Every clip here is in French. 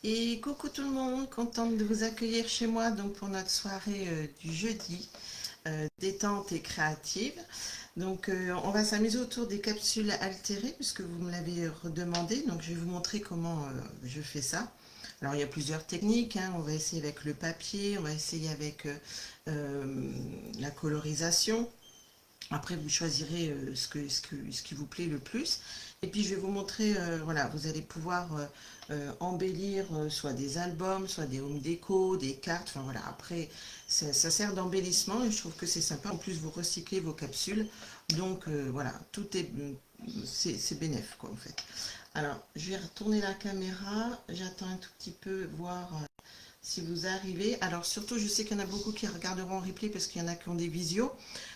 Et coucou tout le monde, contente de vous accueillir chez moi donc pour notre soirée du jeudi, détente et créative. Donc on va s'amuser autour des capsules altérées puisque vous me l'avez redemandé. Donc je vais vous montrer comment je fais ça. Alors il y a plusieurs techniques, hein. On va essayer avec le papier, on va essayer avec la colorisation. Après, vous choisirez ce qui vous plaît le plus. Et puis, je vais vous montrer, voilà, vous allez pouvoir embellir soit des albums, soit des home déco, des cartes. Enfin, voilà, après, ça sert d'embellissement et je trouve que c'est sympa. En plus, vous recyclez vos capsules. Donc, voilà, tout est, c'est bénéf, quoi, en fait. Alors, je vais retourner la caméra. J'attends un tout petit peu, voir si vous arrivez. Alors surtout, je sais qu'il y en a beaucoup qui regarderont en replay parce qu'il y en a qui ont des visios.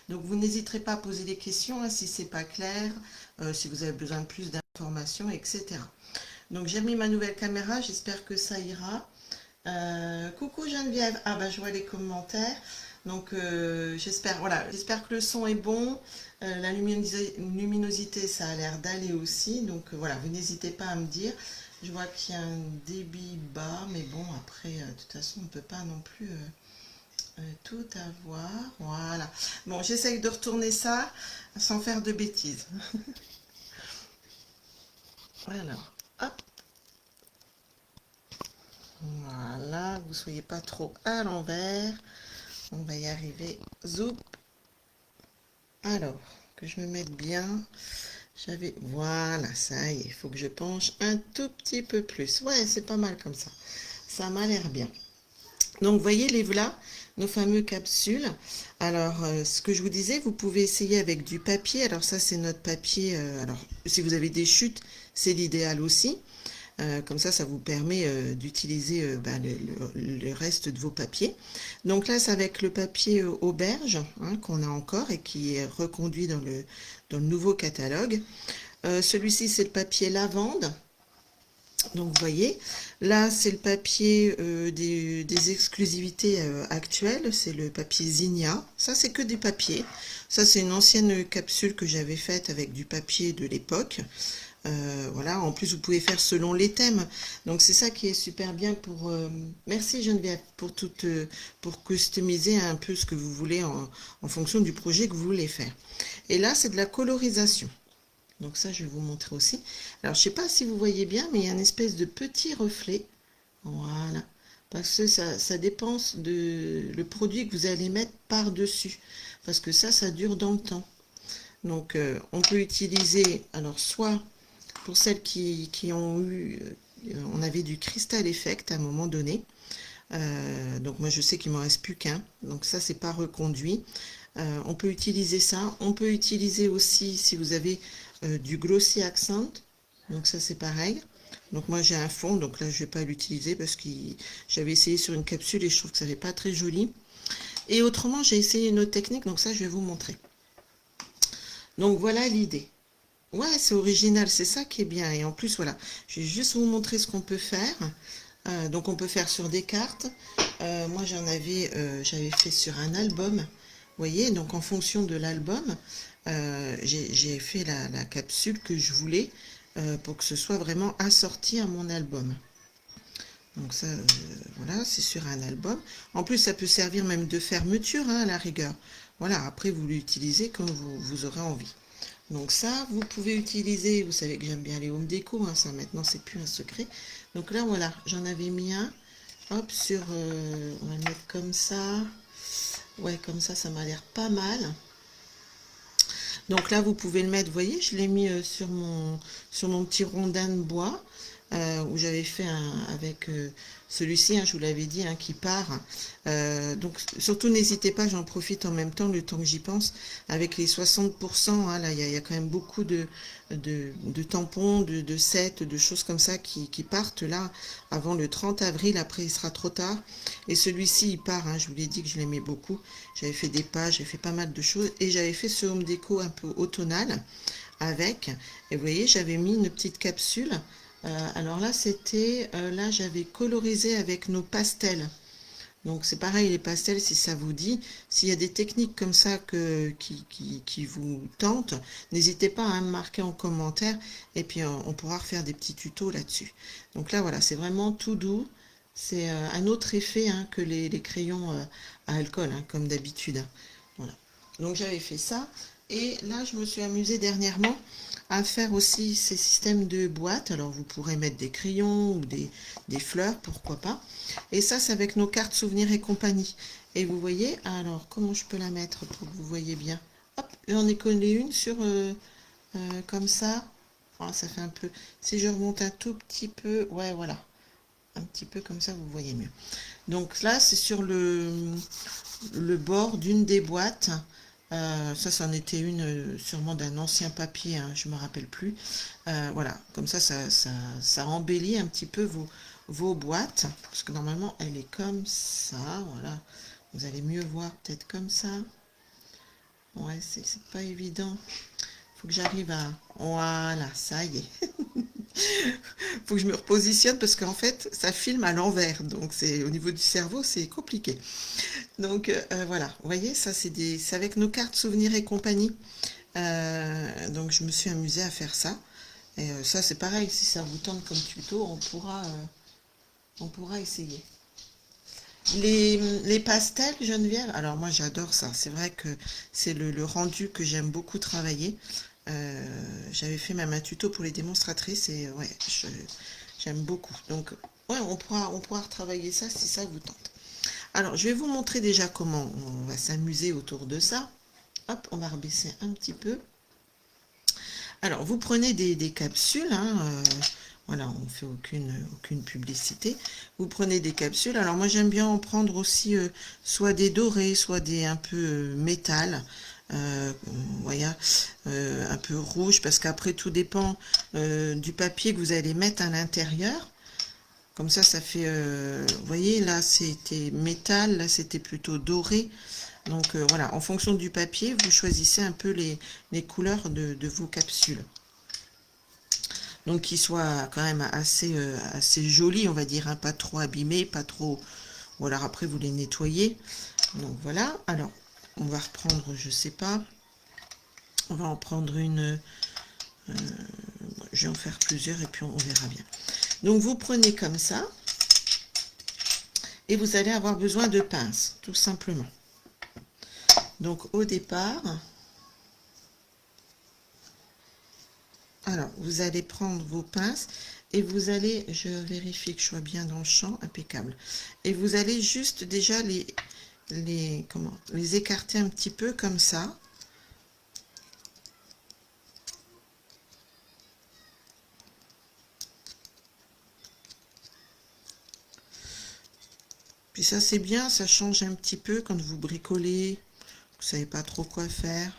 Donc vous n'hésiterez pas à poser des questions hein, si c'est pas clair, si vous avez besoin de plus d'informations, etc. Donc j'ai mis ma nouvelle caméra, j'espère que ça ira. Coucou Geneviève, ah bah je vois les commentaires. Donc j'espère, voilà, j'espère que le son est bon. La luminosité, ça a l'air d'aller aussi. Donc voilà, vous n'hésitez pas à me dire. Je vois qu'il y a un débit bas, mais bon, après, de toute façon, on ne peut pas non plus tout avoir. Voilà. Bon, j'essaye de retourner ça sans faire de bêtises. Alors, hop, voilà, vous ne soyez pas trop à l'envers. On va y arriver. Zoup. Alors, que je me mette bien. Voilà, ça y est, il faut que je penche un tout petit peu plus. Ouais, c'est pas mal comme ça. Ça m'a l'air bien. Donc, vous voyez, les voilà, nos fameux capsules. Alors, ce que je vous disais, vous pouvez essayer avec du papier. Alors, ça, c'est notre papier. Alors, si vous avez des chutes, c'est l'idéal aussi. Comme ça vous permet d'utiliser ben, le reste de vos papiers. Donc là, c'est avec le papier auberge hein, qu'on a encore et qui est reconduit dans le nouveau catalogue. Celui-ci, c'est le papier lavande. Donc vous voyez, là c'est le papier des exclusivités actuelles, c'est le papier Zinnia. Ça c'est que des papiers. Ça c'est une ancienne capsule que j'avais faite avec du papier de l'époque. Voilà, en plus vous pouvez faire selon les thèmes. Donc c'est ça qui est super bien pour... merci Geneviève pour customiser un peu ce que vous voulez en fonction du projet que vous voulez faire. Et là c'est de la colorisation. Donc ça, je vais vous montrer aussi. Alors, je ne sais pas si vous voyez bien, mais il y a une espèce de petit reflet. Voilà. Parce que ça dépend le produit que vous allez mettre par-dessus. Parce que ça dure dans le temps. Donc, on peut utiliser, alors, soit pour celles qui ont eu, on avait du Crystal Effect à un moment donné. Donc, moi, je sais qu'il ne m'en reste plus qu'un. Donc, ça, c'est pas reconduit. On peut utiliser ça. On peut utiliser aussi, si vous avez du Glossy Accent. Donc ça, c'est pareil. Donc moi, j'ai un fond. Donc là, je ne vais pas l'utiliser parce que j'avais essayé sur une capsule et je trouve que ça n'est pas très joli. Et autrement, j'ai essayé une autre technique. Donc ça, je vais vous montrer. Donc voilà l'idée. Ouais, c'est original. C'est ça qui est bien. Et en plus, voilà, je vais juste vous montrer ce qu'on peut faire. Donc on peut faire sur des cartes. Moi j'avais fait sur un album. Vous voyez, donc en fonction de l'album, j'ai fait la capsule que je voulais pour que ce soit vraiment assorti à mon album. Donc ça, voilà, c'est sur un album. En plus, ça peut servir même de fermeture hein, à la rigueur. Voilà, après vous l'utilisez comme vous aurez envie. Donc ça, vous pouvez utiliser, vous savez que j'aime bien les home déco, hein, ça maintenant c'est plus un secret. Donc là voilà, j'en avais mis un, hop, on va le mettre comme ça. Ouais, comme ça m'a l'air pas mal. Donc là, vous pouvez le mettre, vous voyez, je l'ai mis sur mon petit rondin de bois où j'avais fait avec celui-ci, hein, je vous l'avais dit, hein, qui part. Donc surtout, n'hésitez pas, j'en profite en même temps, le temps que j'y pense, avec les 60%, hein, là, il y a quand même beaucoup de tampons, de sets, de choses comme ça qui partent là avant le 30 avril, après il sera trop tard. Et celui-ci, il part, hein, je vous l'ai dit que je l'aimais beaucoup. J'avais fait des pages, j'ai fait pas mal de choses et j'avais fait ce home déco un peu automnal avec. Et vous voyez, j'avais mis une petite capsule. Alors là, là j'avais colorisé avec nos pastels. Donc c'est pareil, les pastels, si ça vous dit, s'il y a des techniques comme ça qui vous tentent, n'hésitez pas à me marquer en commentaire et puis on pourra refaire des petits tutos là-dessus. Donc là, voilà, c'est vraiment tout doux. C'est un autre effet hein, que les crayons à alcool, hein, comme d'habitude. Hein. Voilà. Donc j'avais fait ça. Et là, je me suis amusée dernièrement à faire aussi ces systèmes de boîtes. Alors vous pourrez mettre des crayons ou des fleurs, pourquoi pas. Et ça, c'est avec nos cartes souvenirs et compagnie. Et vous voyez, alors comment je peux la mettre pour que vous voyez bien? Hop, j'en ai collé une sur comme ça. Oh, ça fait un peu. Si je remonte un tout petit peu, ouais, voilà. Un petit peu comme ça, vous voyez mieux. Donc là, c'est sur le bord d'une des boîtes. Ça, c'en était une sûrement d'un ancien papier, hein, je me rappelle plus. Voilà, comme ça embellit un petit peu vos boîtes, parce que normalement, elle est comme ça, voilà. Vous allez mieux voir peut-être comme ça. Ouais, c'est pas évident. Faut que j'arrive à... Voilà, ça y est. Faut que je me repositionne parce qu'en fait, ça filme à l'envers. Donc, c'est au niveau du cerveau, c'est compliqué. Donc voilà, vous voyez, ça c'est avec nos cartes souvenirs et compagnie. Donc je me suis amusée à faire ça. Et ça c'est pareil, si ça vous tente comme tuto, on pourra essayer. Les pastels, Geneviève, alors moi j'adore ça. C'est vrai que c'est le rendu que j'aime beaucoup travailler. J'avais fait même un tuto pour les démonstratrices et ouais, j'aime beaucoup. Donc ouais, on pourra retravailler ça si ça vous tente. Alors, je vais vous montrer déjà comment on va s'amuser autour de ça. Hop, on va rebaisser un petit peu. Alors, vous prenez des capsules. Hein, voilà, on ne fait aucune publicité. Vous prenez des capsules. Alors, moi, j'aime bien en prendre aussi soit des dorés, soit des un peu métal. Voyez, un peu rouge, parce qu'après, tout dépend du papier que vous allez mettre à l'intérieur. Comme ça fait, vous voyez, là c'était métal, là c'était plutôt doré. Donc voilà, en fonction du papier, vous choisissez un peu les couleurs de vos capsules. Donc qui soient quand même assez jolies, on va dire, hein, pas trop abîmées, pas trop... Voilà, après vous les nettoyez. Donc voilà, alors on va reprendre, je sais pas, on va en prendre une... je vais en faire plusieurs et puis on verra bien. Donc vous prenez comme ça. Et vous allez avoir besoin de pinces, tout simplement. Donc au départ, alors vous allez prendre vos pinces et vous allez, je vérifie que je sois bien dans le champ, impeccable. Et vous allez juste déjà les écarter un petit peu comme ça. Puis ça c'est bien, ça change un petit peu quand vous bricolez, vous savez pas trop quoi faire.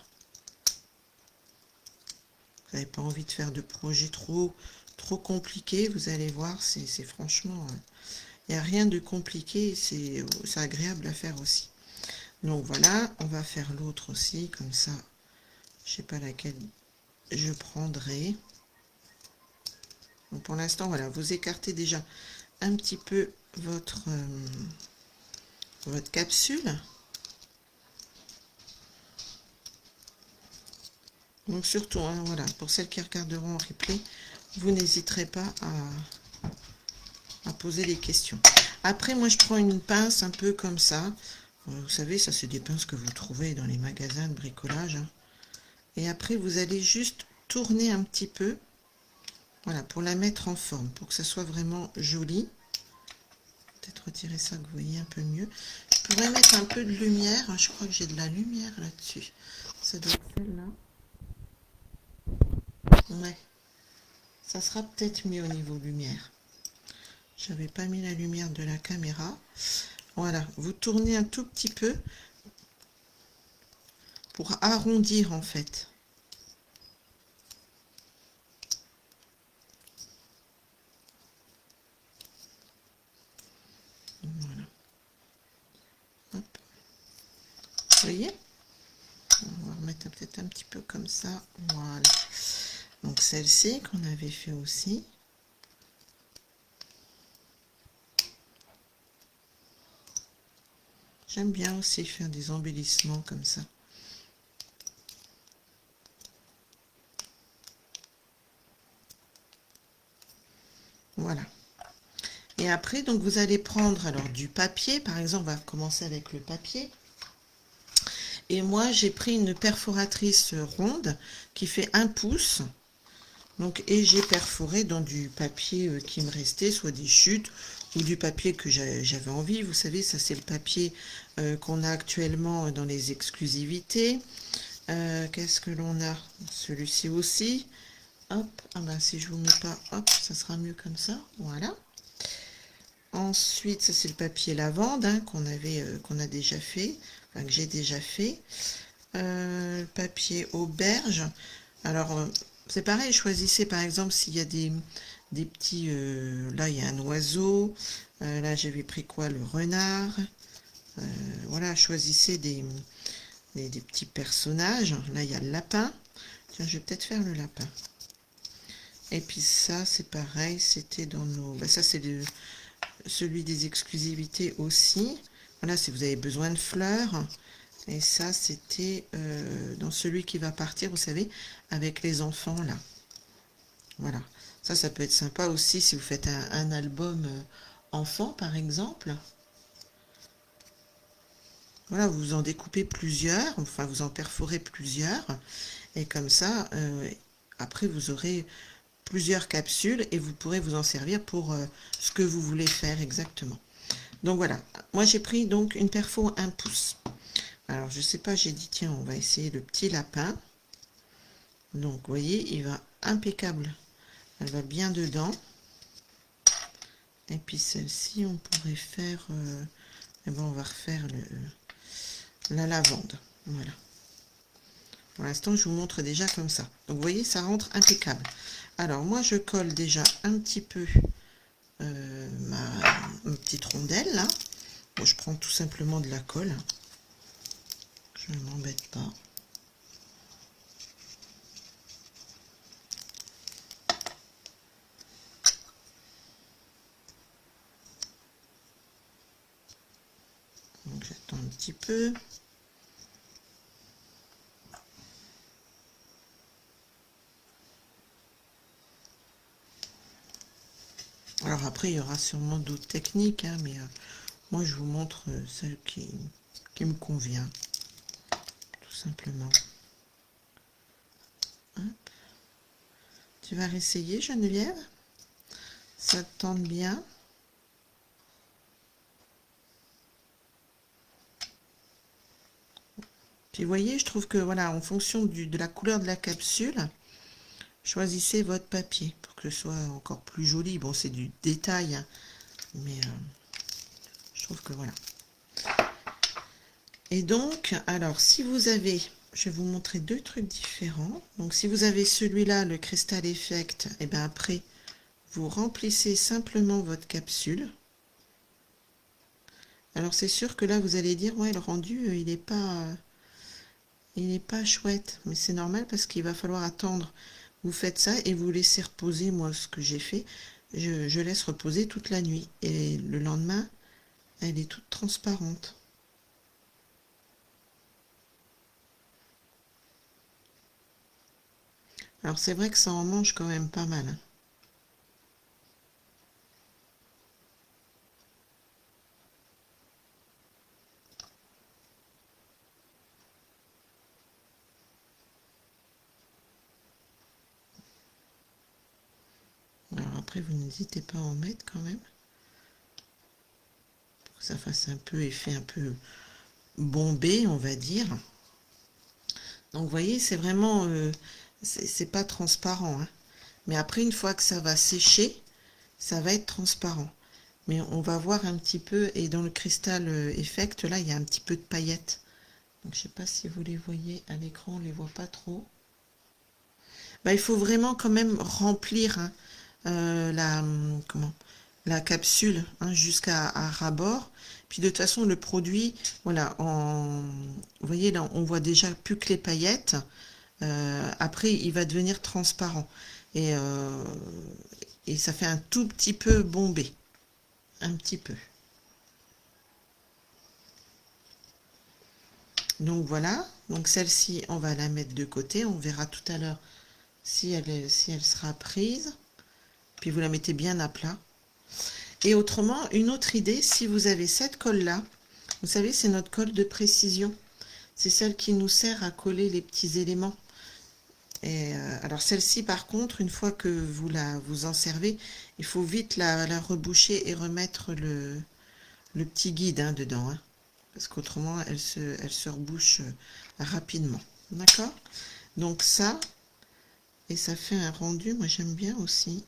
Vous n'avez pas envie de faire de projet trop compliqué, vous allez voir, c'est franchement, il n'y a rien de compliqué, c'est agréable à faire aussi. Donc voilà, on va faire l'autre aussi, comme ça, je sais pas laquelle je prendrai. Donc pour l'instant, voilà, vous écartez déjà un petit peu votre capsule. Donc surtout, hein, voilà, pour celles qui regarderont en replay, vous n'hésiterez pas à poser des questions. Après, moi, je prends une pince un peu comme ça. Vous savez, ça, c'est des pinces que vous trouvez dans les magasins de bricolage. Hein. Et après, vous allez juste tourner un petit peu. Voilà, pour la mettre en forme, pour que ça soit vraiment joli. Peut-être retirer ça, que vous voyez un peu mieux. Je pourrais mettre un peu de lumière. Je crois que j'ai de la lumière là-dessus. Ça doit être celle-là. Ouais, ça sera peut-être mieux au niveau lumière. J'avais pas mis la lumière de la caméra. Voilà, vous tournez un tout petit peu pour arrondir en fait. Voilà. Hop. Vous voyez? On va remettre peut-être un petit peu comme ça. Voilà. Donc celle-ci qu'on avait fait aussi. J'aime bien aussi faire des embellissements comme ça. Voilà. Et après, donc vous allez prendre alors du papier. Par exemple, on va commencer avec le papier. Et moi, j'ai pris une perforatrice ronde qui fait 1 pouce. Donc, et j'ai perforé dans du papier qui me restait, soit des chutes ou du papier que j'avais envie. Vous savez, ça c'est le papier qu'on a actuellement dans les exclusivités. Qu'est-ce que l'on a? Celui-ci aussi. Hop, ah ben si je vous mets pas, hop, ça sera mieux comme ça. Voilà. Ensuite, ça c'est le papier lavande hein, qu'on a déjà fait, enfin que j'ai déjà fait. Papier auberge. Alors, c'est pareil, choisissez par exemple s'il y a des petits... là, il y a un oiseau. Là, j'avais pris quoi? Le renard. Voilà, choisissez des petits personnages. Là, il y a le lapin. Tiens, je vais peut-être faire le lapin. Et puis ça, c'est pareil, c'était dans nos... Bah, ça, c'est celui des exclusivités aussi. Voilà, si vous avez besoin de fleurs. Et ça, c'était dans celui qui va partir, vous savez, avec les enfants, là. Voilà. Ça peut être sympa aussi si vous faites un album enfant, par exemple. Voilà, vous en découpez plusieurs, enfin, vous en perforez plusieurs. Et comme ça, après, vous aurez plusieurs capsules et vous pourrez vous en servir pour ce que vous voulez faire exactement. Donc voilà, moi j'ai pris donc une perfo 1 pouce. Alors je sais pas, j'ai dit tiens on va essayer le petit lapin. Donc vous voyez il va impeccable, elle va bien dedans. Et puis celle-ci on pourrait faire, et ben on va refaire la lavande. Voilà. Pour l'instant je vous montre déjà comme ça. Donc vous voyez ça rentre impeccable. Alors moi je colle déjà un petit peu ma petite rondelle là. Bon, je prends tout simplement de la colle. Je ne m'embête pas. Donc j'attends un petit peu. Alors après, il y aura sûrement d'autres techniques, hein, mais moi je vous montre celle qui me convient, tout simplement. Hop. Tu vas réessayer, Geneviève? Ça te tente bien? Puis vous voyez, je trouve que voilà, en fonction de la couleur de la capsule, choisissez votre papier pour que ce soit encore plus joli. Bon, c'est du détail, hein, mais je trouve que voilà. Et donc, alors, si vous avez, je vais vous montrer deux trucs différents. Donc, si vous avez celui-là, le Crystal Effect, et bien après, vous remplissez simplement votre capsule. Alors, c'est sûr que là, vous allez dire, ouais, le rendu, il n'est pas chouette. Mais c'est normal parce qu'il va falloir attendre. Vous faites ça et vous laissez reposer. Moi, ce que j'ai fait, je laisse reposer toute la nuit. Et le lendemain, elle est toute transparente. Alors c'est vrai que ça en mange quand même pas mal. Hein. Alors après vous n'hésitez pas à en mettre quand même. Pour que ça fasse un peu effet un peu bombé on va dire. Donc vous voyez c'est vraiment, c'est pas transparent. Hein. Mais après une fois que ça va sécher, ça va être transparent. Mais on va voir un petit peu, et dans le cristal effect, là, il y a un petit peu de paillettes. Donc, je sais pas si vous les voyez à l'écran, on les voit pas trop. Bah, il faut vraiment quand même remplir hein, la capsule hein, jusqu'à ras-bord. Puis de toute façon, le produit, voilà, vous voyez là, on voit déjà plus que les paillettes. Après, il va devenir transparent. Et, euh, et ça fait un tout petit peu bombé. Un petit peu. Donc voilà, donc celle-ci, on va la mettre de côté. On verra tout à l'heure si elle sera prise. Puis vous la mettez bien à plat. Et autrement, une autre idée, si vous avez cette colle-là, vous savez, c'est notre colle de précision. C'est celle qui nous sert à coller les petits éléments. Et alors celle-ci, par contre, une fois que vous en servez, il faut vite la reboucher et remettre le petit guide dedans. Parce qu'autrement, elle se rebouche rapidement. D'accord? Donc ça, et ça fait un rendu, moi j'aime bien aussi.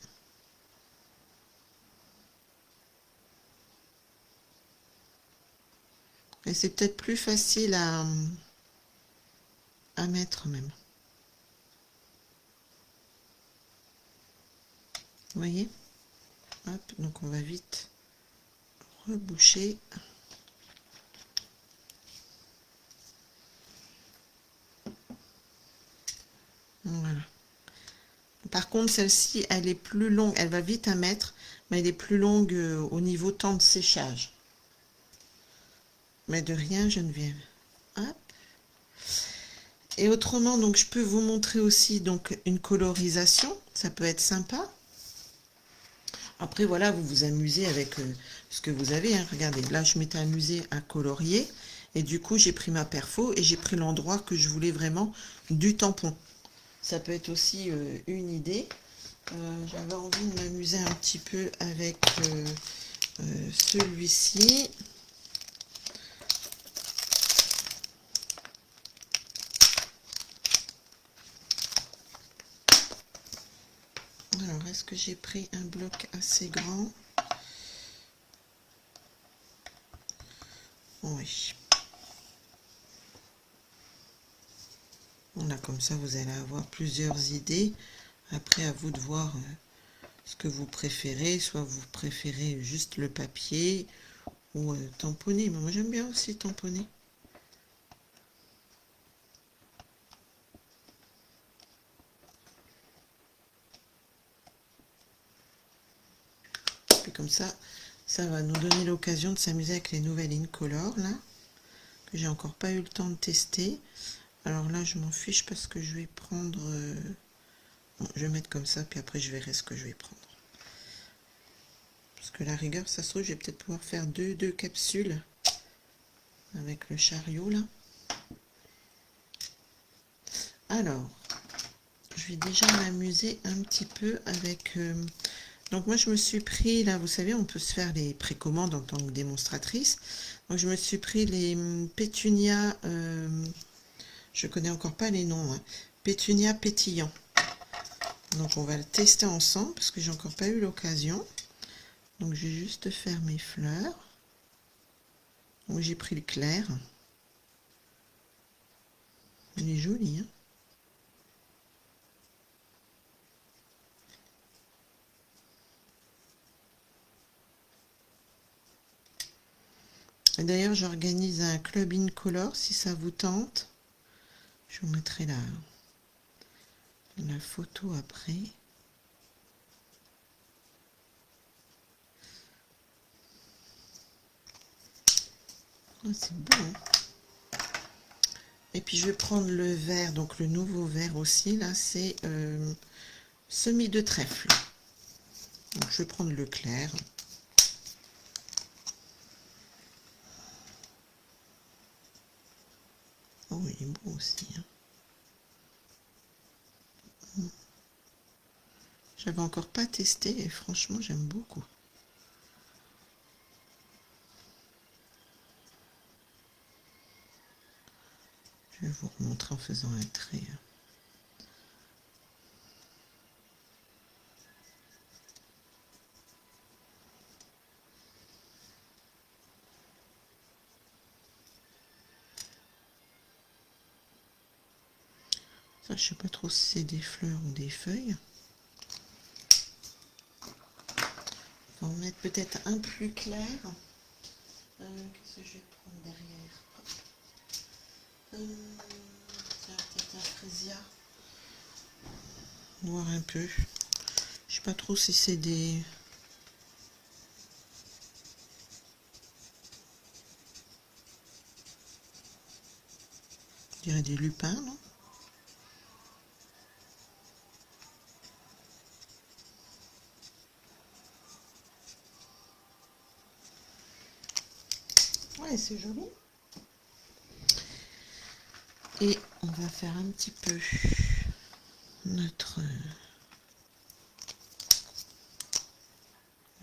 Et c'est peut-être plus facile à mettre même. Vous voyez? Hop, donc on va vite reboucher. Voilà. Par contre, celle-ci, elle est plus longue. Elle va vite à mettre, mais elle est plus longue au niveau temps de séchage. Mais de rien, Geneviève. Hop. Et autrement, donc je peux vous montrer aussi donc une colorisation. Ça peut être sympa. Après, voilà, vous vous amusez avec ce que vous avez. Regardez, là, je m'étais amusée à colorier. Et du coup, j'ai pris ma perfo et j'ai pris l'endroit que je voulais vraiment du tampon. Ça peut être aussi une idée. J'avais envie de m'amuser un petit peu avec celui-ci. Alors, est-ce que j'ai pris un bloc assez grand? Oui. Voilà, comme ça, vous allez avoir plusieurs idées. Après, à vous de voir ce que vous préférez. Soit vous préférez juste le papier ou tamponner. Mais moi, j'aime bien aussi tamponner. Puis comme ça va nous donner l'occasion de s'amuser avec les nouvelles Incolor, là, que j'ai encore pas eu le temps de tester. Alors là, je m'en fiche parce que je vais prendre... bon, je vais mettre comme ça, puis après, je verrai ce que je vais prendre. Parce que la rigueur, ça se trouve, je vais peut-être pouvoir faire deux capsules avec le chariot, là. Alors, je vais déjà m'amuser un petit peu avec... donc moi, je me suis pris, là, vous savez, on peut se faire les précommandes en tant que démonstratrice. Donc, je me suis pris les pétunias... je connais encore pas les noms. Pétunia pétillant. Donc, on va le tester ensemble parce que j'ai encore pas eu l'occasion. Donc, je vais juste faire mes fleurs. Donc, j'ai pris le clair. Il est joli, hein. D'ailleurs, j'organise un club Incolor si ça vous tente. Je vous mettrai la photo après. Oh, c'est beau, hein. Et puis je vais prendre le vert, donc le nouveau vert aussi. Là, c'est semis de trèfle. Donc je vais prendre le clair. Oh, il est beau aussi, hein. J'avais encore pas testé et franchement j'aime beaucoup. Je vais vous remontrer en faisant un trait. Ça, je sais pas trop si c'est des fleurs ou des feuilles. On va en mettre peut-être un plus clair. Qu'est-ce que je vais prendre derrière? Tiens, peut-être un frésia. Voir un peu. Je sais pas trop si c'est des... dirait des lupins, non? Ouais, c'est joli. Et on va faire un petit peu notre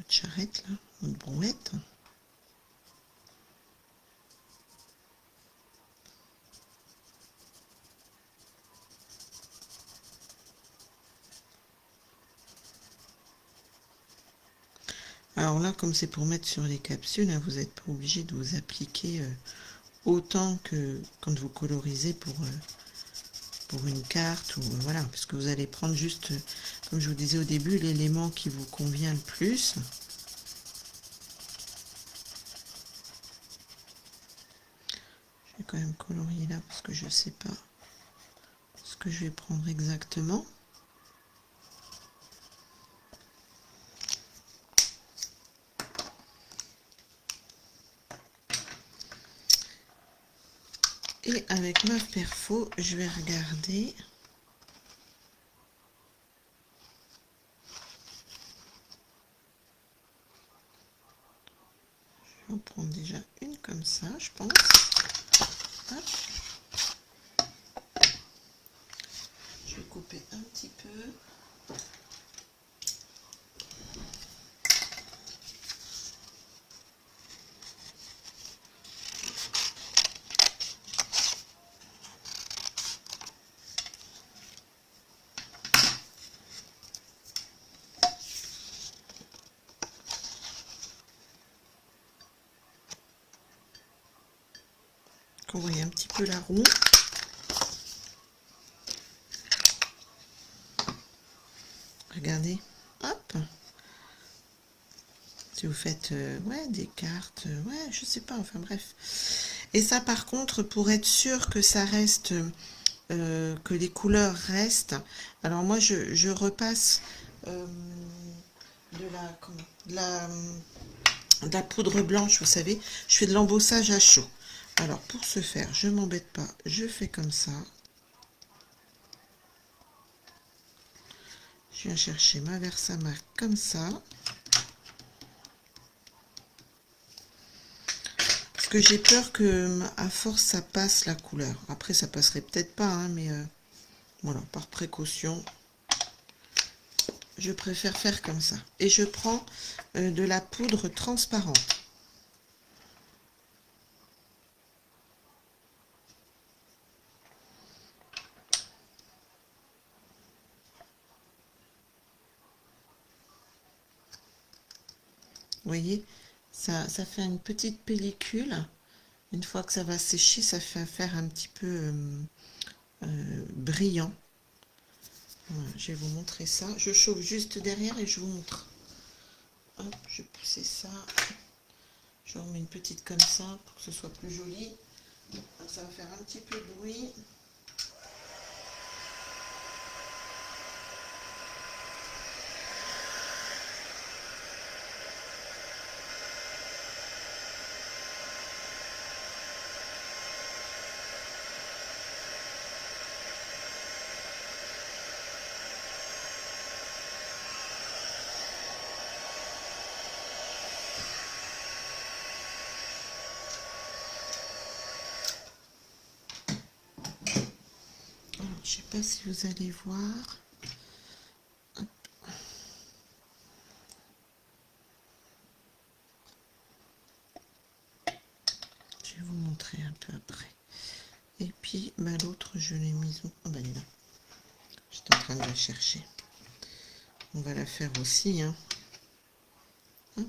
charrette, là, notre brouette. Alors là, comme c'est pour mettre sur les capsules, hein, vous n'êtes pas obligé de vous appliquer autant que quand vous colorisez pour une carte, ou voilà, parce que vous allez prendre juste, comme je vous disais au début, l'élément qui vous convient le plus. Je vais quand même colorier là parce que je ne sais pas ce que je vais prendre exactement. Et avec ma perfo, je vais regarder. Je vais en prendre déjà une comme ça, je pense. Hop. Je vais couper un petit peu. Vous voyez un petit peu la roue. Regardez, hop. Si vous faites ouais, des cartes, ouais, je sais pas, enfin bref. Et ça, par contre, pour être sûr que ça reste, que les couleurs restent, alors moi, je repasse de la, comment, de la poudre blanche, vous savez. Je fais de l'embossage à chaud. Alors, pour ce faire, je m'embête pas, je fais comme ça. Je viens chercher ma Versamark comme ça. Parce que j'ai peur que, à force, ça passe la couleur. Après, ça passerait peut-être pas, hein, mais voilà, par précaution, je préfère faire comme ça. Et je prends de la poudre transparente. Vous voyez, ça fait une petite pellicule. Une fois que ça va sécher, ça fait faire un petit peu brillant. Voilà, je vais vous montrer ça. Je chauffe juste derrière et je vous montre. Hop, je vais pousser ça. Je remets une petite comme ça pour que ce soit plus joli. Donc, ça va faire un petit peu de bruit. Alors, je sais pas si vous allez voir. Hop. Je vais vous montrer un peu après. Et puis, bah, l'autre, je l'ai mise où? Ah, bah, elle est là. J'étais en train de la chercher. On va la faire aussi, hein. Hop.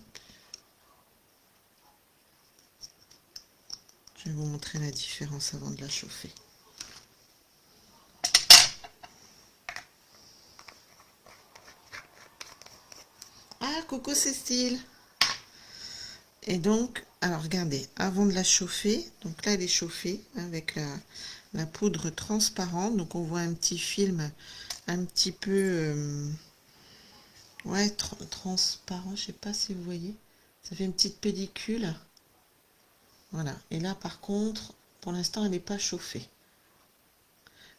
Je vais vous montrer la différence avant de la chauffer. Ah, coucou Cécile. Et donc, alors regardez, avant de la chauffer, donc là elle est chauffée avec la poudre transparente, donc on voit un petit film un petit peu ouais, transparent, je sais pas si vous voyez, ça fait une petite pellicule, voilà. Et là par contre, pour l'instant elle n'est pas chauffée,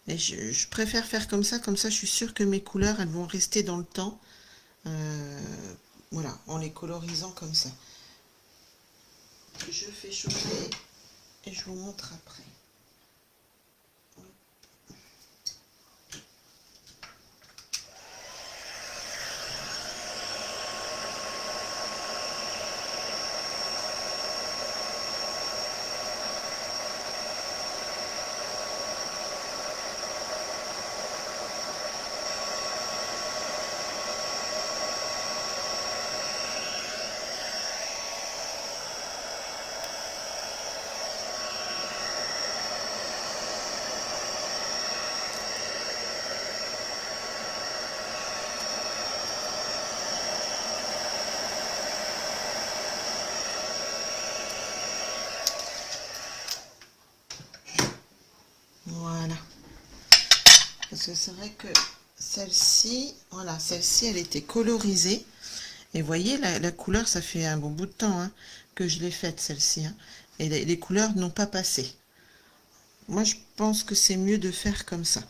Et je préfère faire comme ça je suis sûre que mes couleurs, elles vont rester dans le temps. Voilà, en les colorisant comme ça. Je fais chauffer et je vous montre après. Voilà. Parce que c'est vrai que celle-ci, voilà, celle-ci, elle était colorisée. Et vous voyez, la couleur, ça fait un bon bout de temps hein, que je l'ai faite, celle-ci. Hein. Et les couleurs n'ont pas passé. Moi, je pense que c'est mieux de faire comme ça.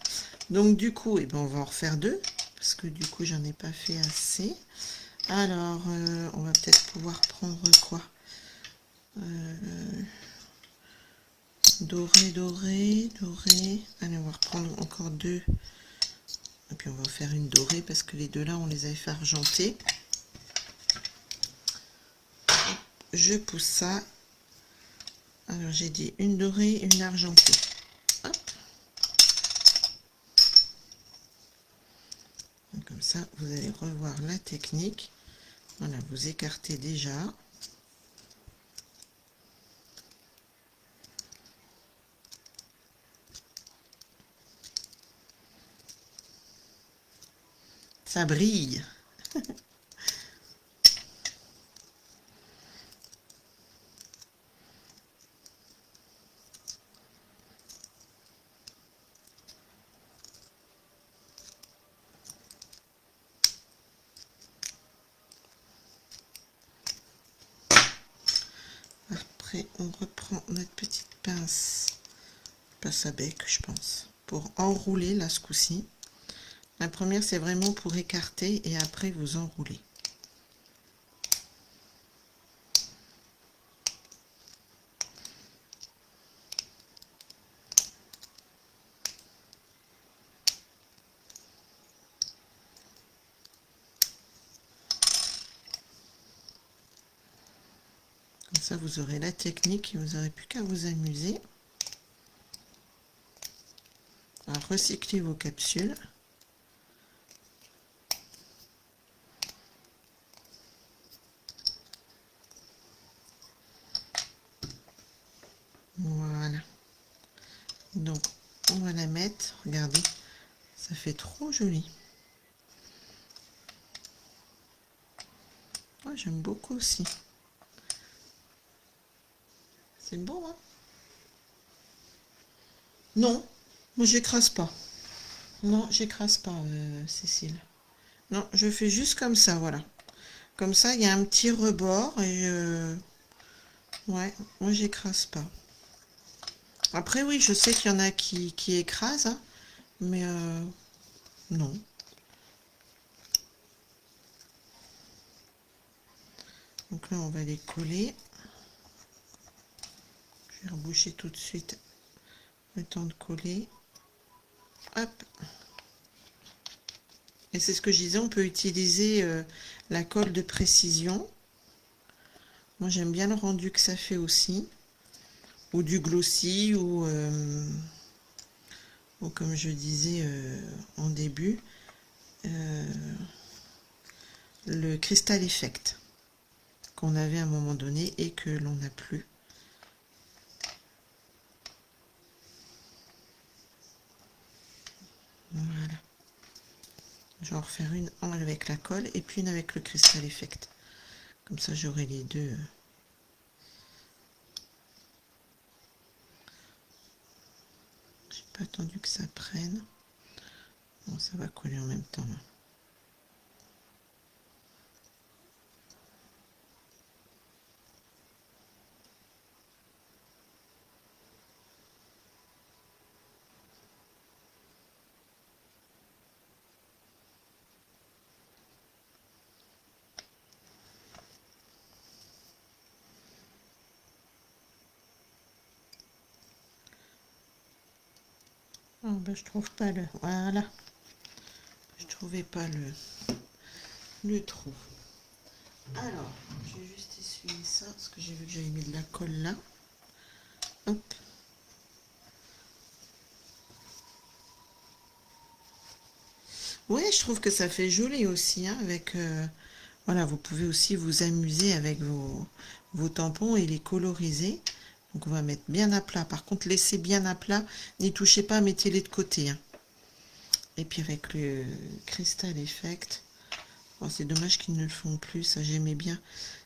Donc, du coup, eh ben, on va en refaire deux. Parce que du coup, j'en ai pas fait assez. Alors, on va peut-être pouvoir prendre quoi doré, doré, doré. Allez, on va reprendre encore deux. Et puis, on va en faire une dorée parce que les deux là, on les avait fait argenter. Je pousse ça. Alors, j'ai dit une dorée, une argentée. Hop. Comme ça, vous allez revoir la technique. Voilà, vous écartez déjà. Ça brille. Après, on reprend notre petite pince à bec, je pense, pour enrouler là ce coup-ci. La première, c'est vraiment pour écarter et après vous enroulez. Comme ça, vous aurez la technique et vous n'aurez plus qu'à vous amuser. Alors, recyclez vos capsules. Voilà. Donc, on va la mettre. Regardez, ça fait trop joli. Moi, j'aime beaucoup aussi. C'est beau, hein? Non, moi, j'écrase pas. Non, j'écrase pas, Cécile. Non, je fais juste comme ça, voilà. Comme ça, il y a un petit rebord et ouais, moi j'écrase pas. Après oui, je sais qu'il y en a qui écrasent, hein, mais non. Donc là, on va les coller. Je vais reboucher tout de suite le temps de coller. Hop. Et c'est ce que je disais, on peut utiliser la colle de précision. Moi, j'aime bien le rendu que ça fait aussi. Ou du glossy, ou comme je disais en début, le Crystal Effect qu'on avait à un moment donné et que l'on n'a plus. Voilà. Je vais en refaire une avec la colle et puis une avec le Crystal Effect. Comme ça, j'aurai les deux. J'ai pas attendu que ça prenne. Bon, ça va coller en même temps. Oh, ben, je trouve pas le... Voilà. Je trouvais pas le trou. Alors, je vais juste essuyer ça, parce que j'ai vu que j'avais mis de la colle là. Hop. Ouais, je trouve que ça fait joli aussi, hein, avec... voilà, vous pouvez aussi vous amuser avec vos tampons et les coloriser. Donc on va mettre bien à plat. Par contre, laissez bien à plat. N'y touchez pas, mettez-les de côté, hein. Et puis avec le Crystal Effect, oh, c'est dommage qu'ils ne le font plus, ça j'aimais bien.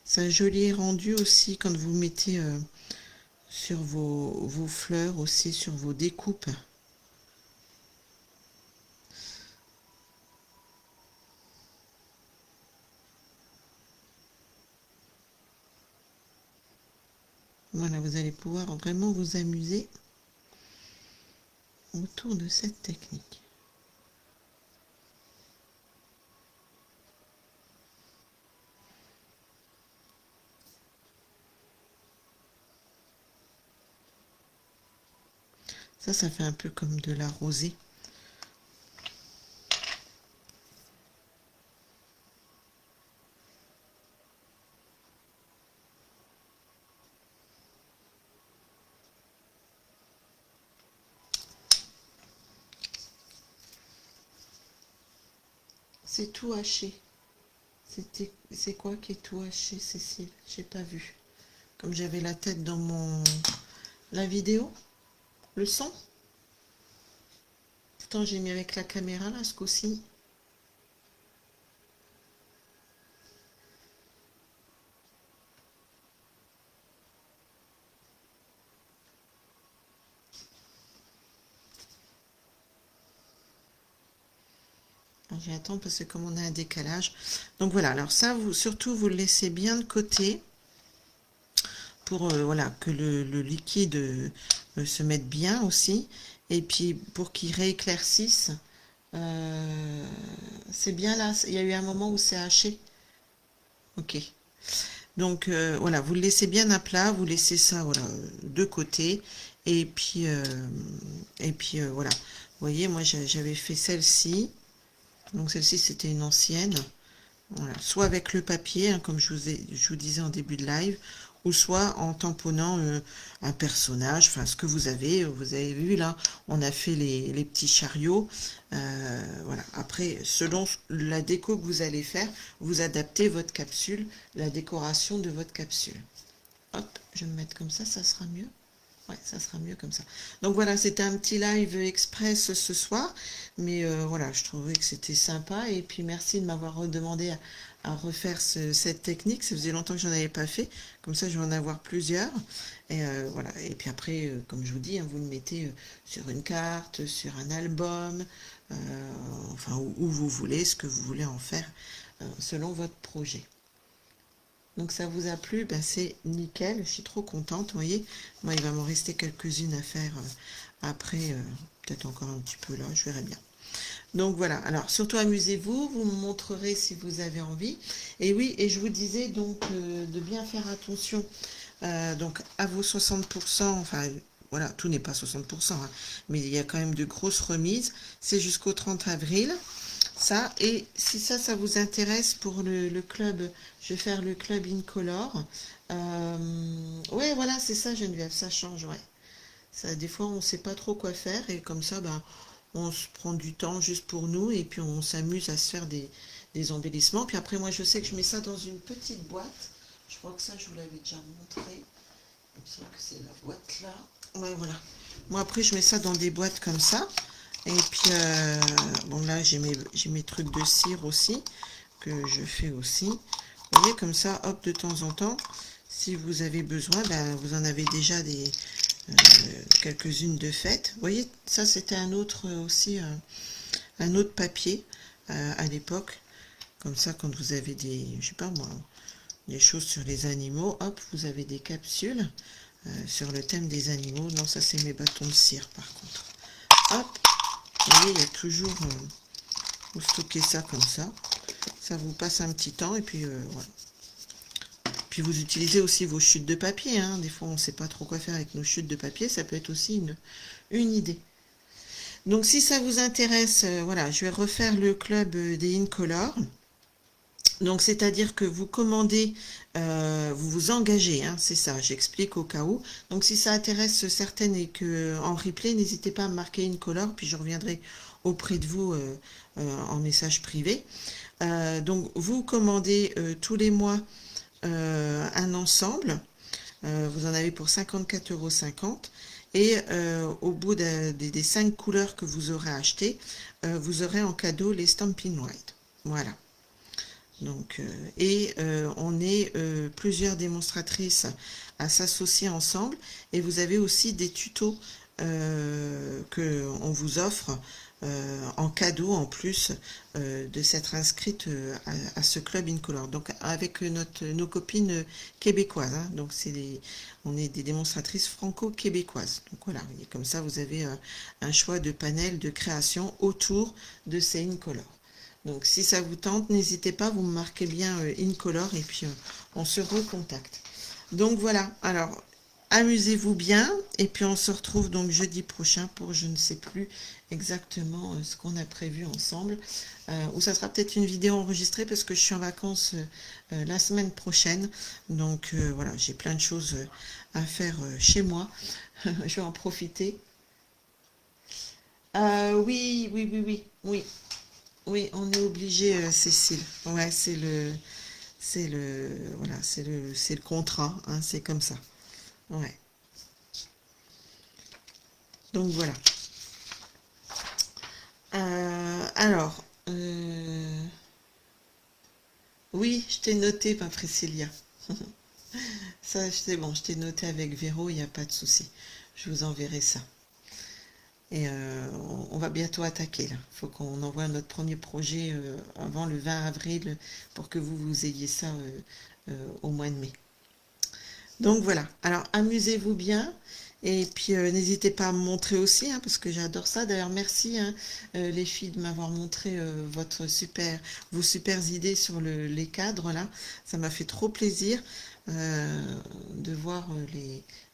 C'est un joli rendu aussi quand vous mettez sur vos fleurs, aussi sur vos découpes. Voilà, vous allez pouvoir vraiment vous amuser autour de cette technique. Ça fait un peu comme de la rosée. C'est tout haché. C'est quoi qui est tout haché, Cécile? J'ai pas vu. Comme j'avais la tête dans la vidéo, le son. Pourtant j'ai mis avec la caméra là ce coup-ci. J'attends parce que comme on a un décalage. Donc voilà, alors ça, surtout vous le laissez bien de côté pour voilà, que le liquide se mette bien aussi. Et puis pour qu'il rééclaircisse, c'est bien là. Il y a eu un moment où c'est haché. Ok. Donc voilà, vous le laissez bien à plat, vous laissez ça voilà, de côté. Et puis voilà. Vous voyez, moi j'avais fait celle-ci. Donc celle-ci c'était une ancienne. Voilà. Soit avec le papier, hein, comme je vous disais en début de live, ou soit en tamponnant un personnage, enfin ce que vous avez vu là, on a fait les petits chariots. Voilà. Après, selon la déco que vous allez faire, vous adaptez votre capsule, la décoration de votre capsule. Hop, je vais me mettre comme ça sera mieux. Ouais, ça sera mieux comme ça. Donc voilà, c'était un petit live express ce soir. Mais voilà, je trouvais que c'était sympa. Et puis merci de m'avoir redemandé à refaire cette technique. Ça faisait longtemps que j'en avais pas fait. Comme ça, je vais en avoir plusieurs. Et voilà. Et puis après, comme je vous dis, hein, vous le mettez sur une carte, sur un album, enfin où vous voulez, ce que vous voulez en faire selon votre projet. Donc ça vous a plu, ben c'est nickel, je suis trop contente, vous voyez. Moi, il va m'en rester quelques-unes à faire après, peut-être encore un petit peu là, je verrai bien. Donc voilà, alors surtout amusez-vous, vous me montrerez si vous avez envie. Et oui, et je vous disais donc de bien faire attention donc à vos 60%, enfin voilà, tout n'est pas 60%, hein, mais il y a quand même de grosses remises. C'est jusqu'au 30 avril. Ça, et si ça vous intéresse pour le club, je vais faire le club Incolore. Ouais, voilà, c'est ça, Geneviève, ça change, ouais. Ça, des fois, on ne sait pas trop quoi faire, et comme ça, ben, on se prend du temps juste pour nous, et puis on s'amuse à se faire des embellissements. Puis après, moi, je sais que je mets ça dans une petite boîte. Je crois que ça, je vous l'avais déjà montré. Il me semble que c'est la boîte là. Ouais, voilà. Moi, après, je mets ça dans des boîtes comme ça. Et puis, bon là, j'ai mes trucs de cire aussi, que je fais aussi. Vous voyez, comme ça, hop, de temps en temps, si vous avez besoin, ben, vous en avez déjà quelques-unes de faites. Vous voyez, ça, c'était un autre aussi, un autre papier à l'époque. Comme ça, quand vous avez je sais pas moi, des choses sur les animaux, hop, vous avez des capsules sur le thème des animaux. Non, ça, c'est mes bâtons de cire, par contre. Hop. Vous voyez, il y a toujours, vous stockez ça comme ça vous passe un petit temps, et puis voilà. Puis vous utilisez aussi vos chutes de papier, hein. Des fois on ne sait pas trop quoi faire avec nos chutes de papier, ça peut être aussi une idée. Donc si ça vous intéresse, voilà, je vais refaire le club des Incolor. Donc, c'est-à-dire que vous commandez, vous vous engagez, hein, c'est ça, j'explique au cas où. Donc, si ça intéresse certaines et que en replay, n'hésitez pas à me marquer une color, puis je reviendrai auprès de vous en message privé. Donc, vous commandez tous les mois un ensemble. Vous en avez pour 54,50 € et au bout des 5 couleurs que vous aurez achetées, vous aurez en cadeau les Stampin' White. Voilà. Donc, on est plusieurs démonstratrices à s'associer ensemble et vous avez aussi des tutos que on vous offre en cadeau en plus de s'être inscrite à ce club Incolor. Donc avec nos copines québécoises, hein. Donc on est des démonstratrices franco-québécoises. Donc voilà, et comme ça vous avez un choix de panel de création autour de ces Incolor. Donc si ça vous tente, n'hésitez pas, vous me marquez bien Incolor et puis on se recontacte. Donc voilà, alors amusez-vous bien et puis on se retrouve donc jeudi prochain pour je ne sais plus exactement ce qu'on a prévu ensemble. Ou ça sera peut-être une vidéo enregistrée parce que je suis en vacances la semaine prochaine. Donc voilà, j'ai plein de choses à faire chez moi. Je vais en profiter. Oui, oui, oui, oui, oui. Oui, on est obligé, Cécile. Ouais, voilà, c'est le contrat, hein, c'est comme ça. Ouais. Donc voilà. Alors, oui, je t'ai noté, ma Priscilla. Ça, c'est bon, je t'ai noté avec Véro, il n'y a pas de souci. Je vous enverrai ça. Et on va bientôt attaquer là. Il faut qu'on envoie notre premier projet avant le 20 avril pour que vous ayez ça au mois de mai. Donc voilà, alors amusez-vous bien et puis n'hésitez pas à me montrer aussi, hein, parce que j'adore ça. D'ailleurs, merci hein, les filles de m'avoir montré vos super idées sur les cadres là. Ça m'a fait trop plaisir de voir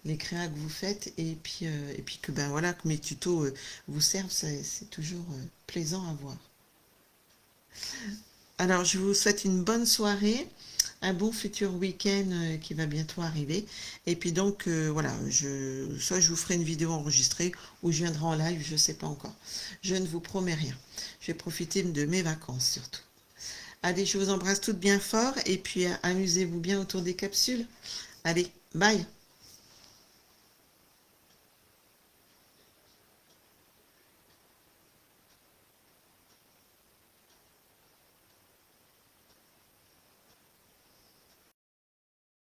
les créas que vous faites et puis que ben voilà que mes tutos vous servent, c'est toujours plaisant à voir. Alors, je vous souhaite une bonne soirée, un bon futur week-end qui va bientôt arriver. Et puis donc, voilà, soit je vous ferai une vidéo enregistrée ou je viendrai en live, je ne sais pas encore. Je ne vous promets rien. Je vais profiter de mes vacances surtout. Allez, je vous embrasse toutes bien fort et puis amusez-vous bien autour des capsules. Allez, bye!